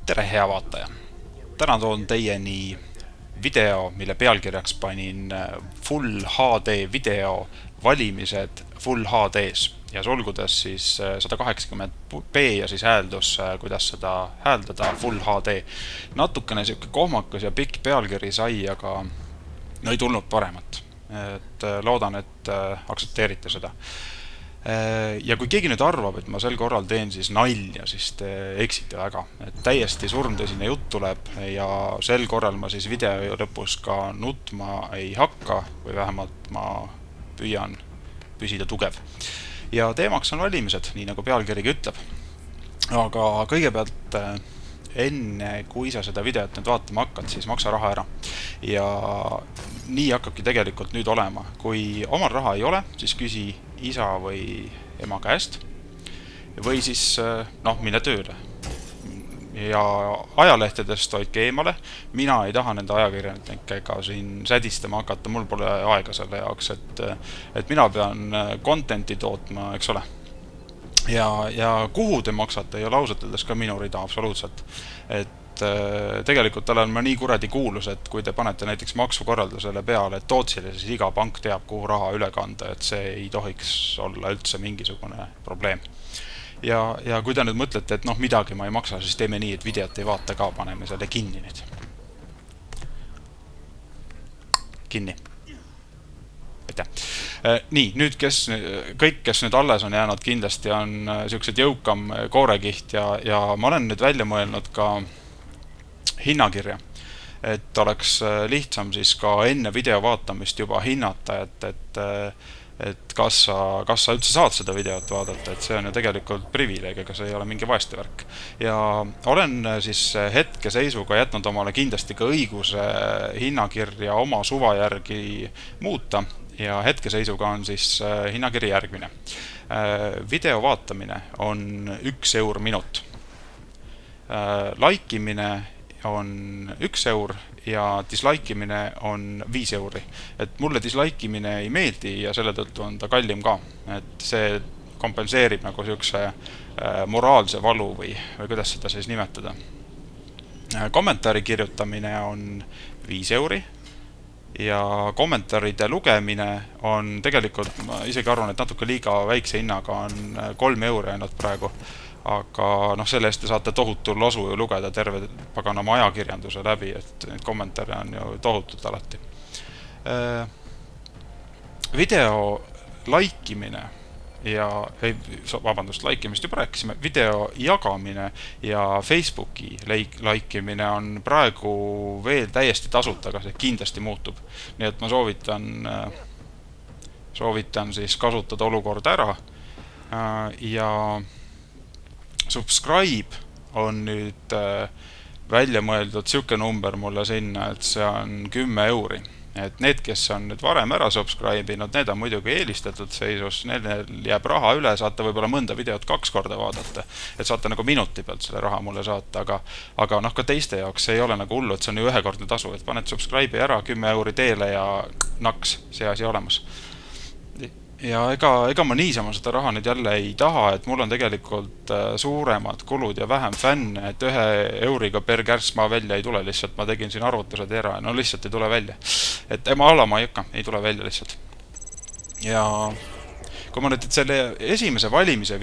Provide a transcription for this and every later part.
Tere, hea vaataja! Täna toon teieni video, mille pealkirjaks panin Full HD video valimised Full HD-s ja sulgudes siis 180p ja siis hääldus, kuidas seda hääldada Full HD. Natukene siuke kohmakas ja pikk pealkiri sai, aga no ei tulnud paremat. Loodan, et aktsepteerite seda. Ja kui keegi nüüd arvab, et ma sel korral teen siis nalja, siis te eksite väga. Täiesti surmtõsine jutt tuleb ja sel korral ma siis video lõpus ka nutma ei hakka või vähemalt ma püüan püsida tugev. Ja teemaks on valimised, nii nagu pealkirigi ütleb. Aga kõigepealt enne, kui sa seda videot nüüd vaatama hakkad, siis maksa raha ära. Ja nii hakkabki tegelikult nüüd olema. Kui omal raha ei ole, siis küsi isa või ema käest või siis mine tööle. Ja ajalehtedest hoidke eemale. Mina ei taha nende ajakirjanikega siin sädistama hakata, mul pole aega selle jaoks, et mina pean contenti tootma, eks ole. Ja kuhu te maksate ja ausalt öeldes ka minu rida absoluutselt. Tegelikult olen ma nii kuradi kuulus, et kui te panete näiteks maksukorraldusele peale, et Tootsile, siis iga pank teab, kuhu raha üle kanda, et see ei tohiks olla üldse mingisugune probleem. Ja kui te nüüd mõtlete, et midagi ma ei maksa, siis teeme nii, et videot ei vaata ka, paneme selle kinni nüüd. Kinni. Aitäh. Nii, nüüd kõik, kes nüüd alles on jäänud, kindlasti on siuksed jõukam koorekiht ja ma olen nüüd välja mõelnud ka hinnakirja, et oleks lihtsam siis ka enne video vaatamist juba hinnata, et kas sa üldse saad seda videot vaadata, et see on ju tegelikult privileeg, ega see ei ole mingi vaestevärk. Ja olen siis hetkeseisuga jätnud omale kindlasti ka õiguse hinnakirja oma suva järgi muuta ja hetkeseisuga on siis hinnakiri järgmine. Video vaatamine on 1 eur minut. Laikimine on 1 eur ja dislaikimine on 5 euri. Et mulle dislaikimine ei meeldi ja selle tõttu on ta kallim ka. Et see kompenseerib nagu siukse moraalse valu või kuidas seda siis nimetada. Kommentaari kirjutamine on 5 euri ja kommentaaride lugemine on tegelikult, ma isegi arvan, et natuke liiga väikse hinnaga on 3 euri ainult praegu. Aga selle eest te saate tohutu lasu ju lugeda terve paganama ajakirjanduse läbi, et neid kommentaare on ju tohutud alati. Video laikimine ja, laikimist juba rääkisime, video jagamine ja Facebooki laikimine on praegu veel täiesti tasuta, aga see kindlasti muutub. Nii et ma soovitan siis kasutada olukorda ära ja subscribe on nüüd välja mõeldud siuke number mulle sinna, et see on 10 euri. Et need, kes on nüüd varem ära subscribe'inud, need on muidugi eelistatud seisus, neil jääb raha üle, saate võib-olla mõnda videot 2 korda vaadata, et saate nagu minuti pealt selle raha mulle saata, aga ka teiste jaoks see ei ole nagu hullu, et see on ju ühekordne tasu, et paned subscribe'i ära 10 euri teele ja naks, see asi olemas. Ja ega ma niisama seda raha nüüd jälle ei taha, et mul on tegelikult suuremad kulud ja vähem fänne, et 1 euriga per kärss ma välja ei tule lihtsalt, ma tegin siin arvutused ära, lihtsalt ei tule välja. Et ma alama ei hakka, ei tule välja lihtsalt. Ja kui ma nüüd selle esimese valimiste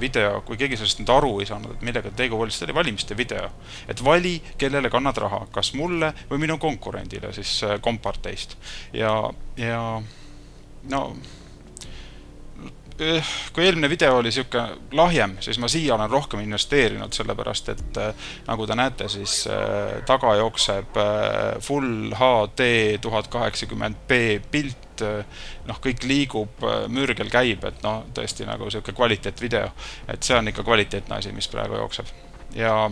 video, kui keegi sellest nüüd aru ei saanud, et millega tegu oli, see oli valimiste video. Et vali, kellele kannad raha, kas mulle või minu konkurendile, siis komparteist. Ja kui eelmine video oli siuke lahjem, siis ma siia olen rohkem investeerinud, sellepärast, et nagu te näete, siis taga jookseb Full HD 1080p pilt, kõik liigub, mürgel käib, et tõesti nagu siuke kvaliteet video, et see on ikka kvaliteetne asi, mis praegu jookseb. Ja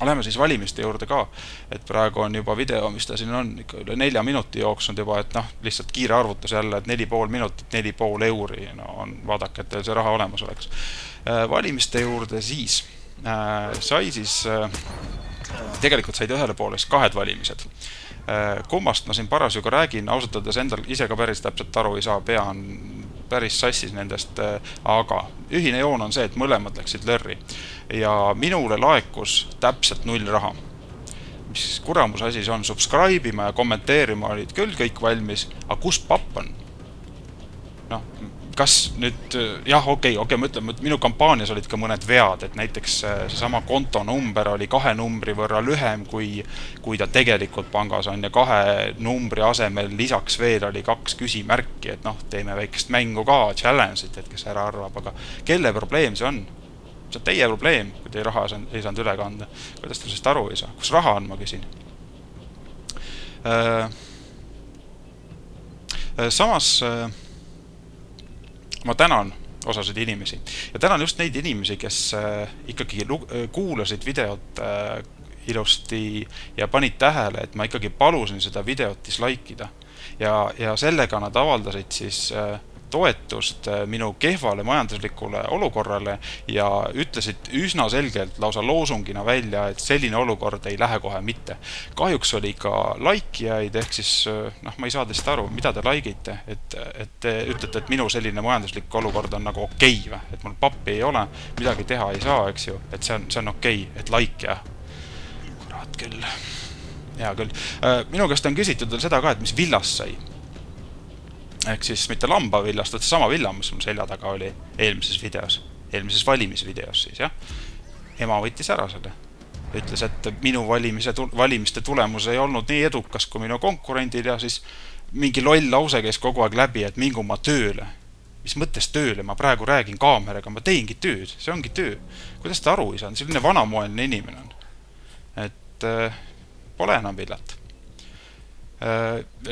oleme siis valimiste juurde ka, et praegu on juba video, mis ta siin on ikka üle 4 minuti jooksnud juba, et lihtsalt kiire arvutus jälle, et 4,5 minutit, 4,5 euri, vaadake, et see raha olemas oleks. Valimiste juurde siis sai siis, tegelikult said ühele pooleks 2 valimised. Kummast ma siin parasjagu räägin, ausalt öeldes endal ise ka päris täpselt aru ei saa, pea on päris sassis nendest, aga ühine joon on see, et mõlemad läksid lörri. Ja minule laekus täpselt 0 raha. Mis kuramus asi see on, subscribe ima ja kommenteerima olid küll kõik valmis, aga kus papp on? Noh, kas nüüd, jah, okei, ma ütlen, et minu kampaanias olid ka mõned vead, et näiteks seesama kontonumber oli 2 numbri võrra lühem, kui ta tegelikult pangas on, ja 2 numbri asemel lisaks veel oli 2 küsimärki, et noh, teeme väikest mängu ka, challenge'it, et kes ära arvab, aga kelle probleem see on? See on teie probleem, kui teie raha ei saanud üle kanda. Kuidas te sellest aru ei saa? Kus raha on, ma küsin? Samas ma tänan osasid inimesi. Ja tänan just neid inimesi, kes ikkagi kuulasid videot ilusti ja panid tähele, et ma ikkagi palusin seda videot dislaikida. Ja sellega nad avaldasid siis toetust minu kehvale majanduslikule olukorrale ja ütlesid üsna selgelt lausa loosungina välja, et selline olukord ei lähe kohe mitte. Kahjuks oli ka laikijaid, ehk siis ma ei saa teist aru, mida te laikite, et te ütlete, et minu selline majanduslik olukord on nagu okei või, et mul pappi ei ole, midagi teha ei saa, eks ju, et see on okei, et laikija. Kurat küll. Hea küll. Minu käest on küsitud veel seda ka, et mis villas sai. Ehk siis mitte lambavillast, et sama villa, mis mul selja taga oli eelmises valimisvideos siis, jah. Ema võttis ära selle. Ütles, et minu valimiste tulemus ei olnud nii edukas kui minu konkurendil ja siis mingi loll lause käis kogu aeg läbi, et mingu ma tööle. Mis mõttes tööle? Ma praegu räägin kaameraga, ma teengi tööd, see ongi töö. Kuidas ta aru ei saanud? Selline vanamoeline inimene on. Et pole enam villat.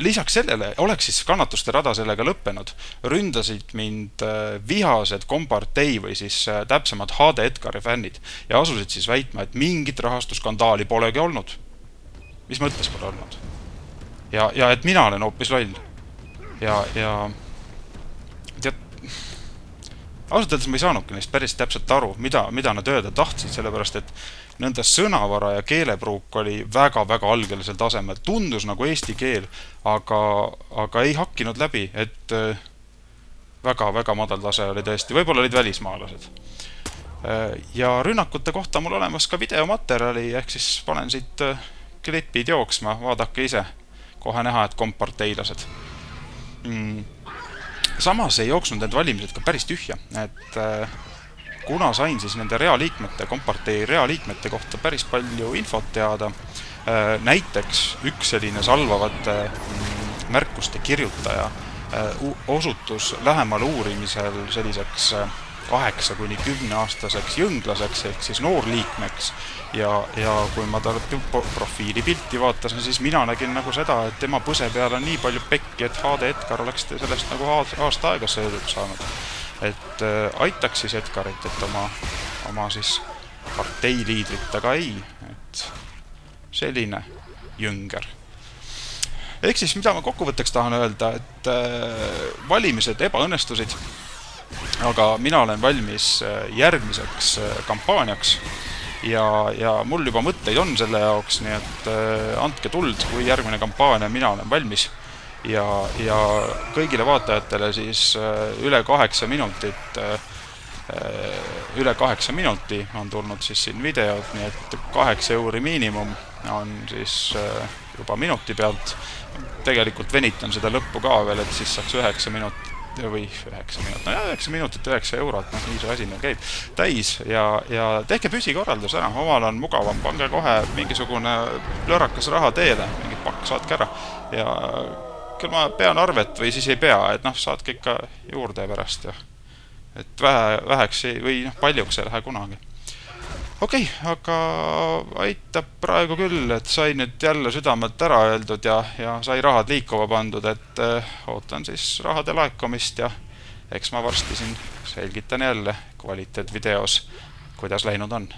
Lisaks sellele oleks siis kannatuste rada sellega lõppenud. Ründasid mind vihased kompartei või siis täpsemad HD Edgari fännid ja asusid siis väitma, et mingit rahastusskandaali polegi olnud. Mis mõttes pole olnud? Ja et mina olen hoopis loll. Ja ausalt öeldes ma ei saanudki neist päris täpselt aru, mida nad öelda tahtsid, sellepärast et nõnda sõnavara ja keelepruuk oli väga-väga algelisel tasemel. Tundus nagu eesti keel, aga ei hakkinud läbi, et väga-väga madal tase oli tõesti. Võib-olla olid välismaalased. Ja rünnakute kohta mul olemas ka videomaterjali, ehk siis panen siit klipid jooksma, vaadake ise. Kohe näha, et komparteilased. Samas ei jooksnud need valimised ka päris tühja, et kuna sain siis nende kompartei realiikmete kohta päris palju infot teada, näiteks üks selline salvavate märkuste kirjutaja osutus lähemal uurimisel selliseks 8–10-aastaseks jõnglaseks ehk siis noorliikmeks ja kui ma tal profiili pilti vaatasin, siis mina nägin nagu seda, et tema põse peal on nii palju pekki, et HD Edgar oleks sellest nagu aasta aega sõedup saanud. Et aitaks siis Edgarit, et oma siis partei liidrit, aga ei, et selline jõnger. Ehk siis, mida ma kokkuvõtteks tahan öelda, et valimised ebaõnnestusid, aga mina olen valmis järgmiseks kampaaniaks ja mul juba mõtteid on selle jaoks, nii et andke tuld, kui järgmine kampaania mina olen valmis ja kõigile vaatajatele siis üle 8 minuti on tulnud siis siin videod, nii et 8 € miinimum on siis juba minuti pealt. Tegelikult venitan seda lõppu ka veel, et siis saaks 9 minutit või 9 minutit, 9 €, nii see asi meil käib täis ja tehke püsikorraldus ära, omal on mugavam, pange kohe mingisugune plörakas raha teele, mingid pakk saatke ära ja küll ma pean arvet või siis ei pea, et saatke ikka juurde pärast ja et väheks või paljuks ei lähe kunagi. Okei, aga aitab praegu küll, et sai nüüd jälle südamelt ära öeldud ja sai rahad liikuma pandud, et ootan siis rahade laekumist ja eks ma varsti siin selgitan jälle kvaliteetvideos, kuidas läinud on.